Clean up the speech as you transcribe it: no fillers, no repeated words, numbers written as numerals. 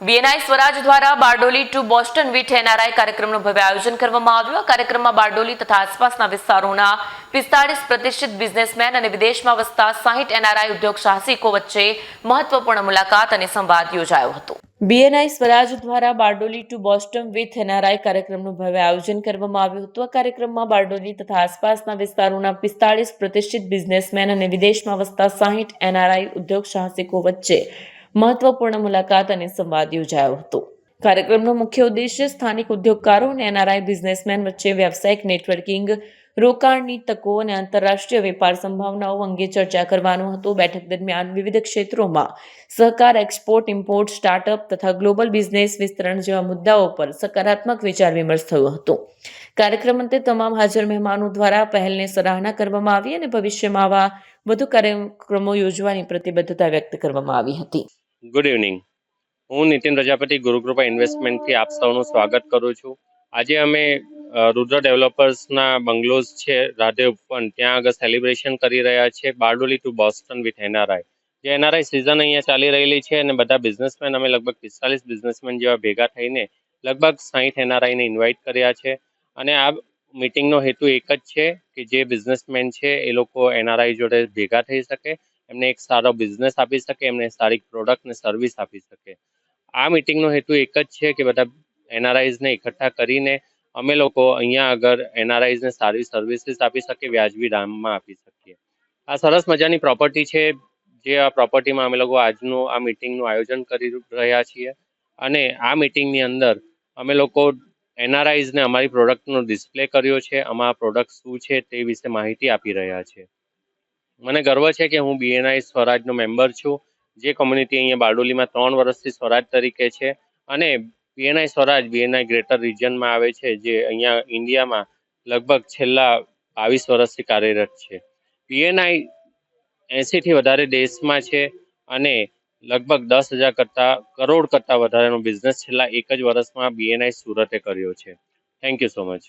BNI Swaraj દ્વારા Bardoli to Boston with NRI કાર્યક્રમનું ભવ્ય આયોજન કરવામાં આવ્યું. આ કાર્યક્રમમાં બારડોલી તથા આસપાસના વિસ્તારોના 45 પ્રતિષ્ઠિત બિઝનેસમેન અને વિદેશમાં વસતા 60 એનઆરઆઈ ઉદ્યોગ સાહસિકો વચ્ચે મહત્વપૂર્ણ મુલાકાત અને સંવાદ યોજાયો હતો. બીએનઆઈ સ્વરાજ દ્વારા Bardoli to Boston with NRI કાર્યક્રમનું ભવ્ય આયોજન કરવામાં આવ્યું હતું. આ કાર્યક્રમમાં બારડોલી તથા આસપાસના વિસ્તારોના 45 પ્રતિષ્ઠિત બિઝનેસમેન અને વિદેશમાં વસતા 60 એનઆરઆઈ ઉદ્યોગ સાહસિકો વચ્ચે મહત્વપૂર્ણ મુલાકાત અને સંવાદ યોજાયો હતો. કાર્યક્રમનો મુખ્ય ઉદ્દેશ્ય સ્થાનિક ઉદ્યોગકારો અને એનઆરઆઈ બિઝનેસમેન વચ્ચે વ્યાવસાયિક નેટવર્કિંગ, રોકાણની તકો અને આંતરરાષ્ટ્રીય વેપાર સંભાવનાઓ અંગે ચર્ચા કરવાનો હતો. બેઠક દરમિયાન વિવિધ ક્ષેત્રોમાં સહકાર, એક્સપોર્ટ, ઇમ્પોર્ટ, સ્ટાર્ટઅપ તથા ગ્લોબલ બિઝનેસ વિસ્તરણ જેવા મુદ્દાઓ પર સકારાત્મક વિચાર વિમર્શ થયો હતો. કાર્યક્રમ અંતે તમામ હાજર મહેમાનો દ્વારા પહેલને સરાહના કરવામાં આવી અને ભવિષ્યમાં આવા વધુ કાર્યક્રમો યોજવાની પ્રતિબદ્ધતા વ્યક્ત કરવામાં આવી હતી. Good evening. હું નીતિન પ્રજાપતિ ગુરુકૃપા ઇન્વેસ્ટમેન્ટથી આપ સૌનું સ્વાગત કરું છું. આજે અમે રુદ્ર ડેવલપર્સના બંગલોઝ છે રાધે ઉપવન, ત્યાં આગળ સેલિબ્રેશન કરી રહ્યા છે Bardoli to Boston with NRI. જે એનઆરઆઈ સિઝન અહીંયા ચાલી રહેલી છે અને બધા બિઝનેસમેન અમે લગભગ 45 બિઝનેસમેન જેવા ભેગા થઈને લગભગ 60 એનઆરઆઈને ઇન્વાઇટ કર્યા છે. અને આ મિટિંગનો હેતુ એક જ છે કે જે બિઝનેસમેન છે એ લોકો એનઆરઆઈ જોડે ભેગા થઈ શકે, એમને એક સારો બિઝનેસ આપી શકે, એમને સારી પ્રોડક્ટ ને સર્વિસ આપી શકે. આ મિટિંગનો હેતુ એક જ છે કે બધા એનઆરઆઈઝને એકઠા કરીને અમે લોકો અહીંયા આગળ એનઆરઆઈઝને સારી સર્વિસીસ આપી શકીએ, વ્યાજબી દામમાં આપી શકીએ. આ સરસ મજાની પ્રોપર્ટી છે, જે આ પ્રોપર્ટીમાં અમે લોકો આજનું આ મિટિંગનું આયોજન કરી રહ્યા છીએ. અને આ મિટિંગની અંદર અમે લોકો એનઆરઆઈઝને અમારી પ્રોડક્ટનો ડિસ્પ્લે કર્યો છે, અમારા પ્રોડક્ટ શું છે તે વિશે માહિતી આપી રહ્યા છે. મને ગર્વ છે કે હું બીએનઆઈ સ્વરાજનો મેમ્બર છું. જે કોમ્યુનિટી અહીંયા બારડોલીમાં 3 વર્ષથી સ્વરાજ તરીકે છે અને બીએનઆઈ સ્વરાજ બીએનઆઈ ગ્રેટર રિજનમાં આવે છે, જે અહીંયા ઇન્ડિયામાં લગભગ છેલ્લા 22 વર્ષથી કાર્યરત છે. બીએનઆઈ 80થી વધારે દેશમાં છે અને લગભગ 10,000 કરોડ કરતાં વધારેનો બિઝનેસ છેલ્લા એક જ વર્ષમાં બીએનઆઈ સુરતે કર્યો છે. Thank you so much.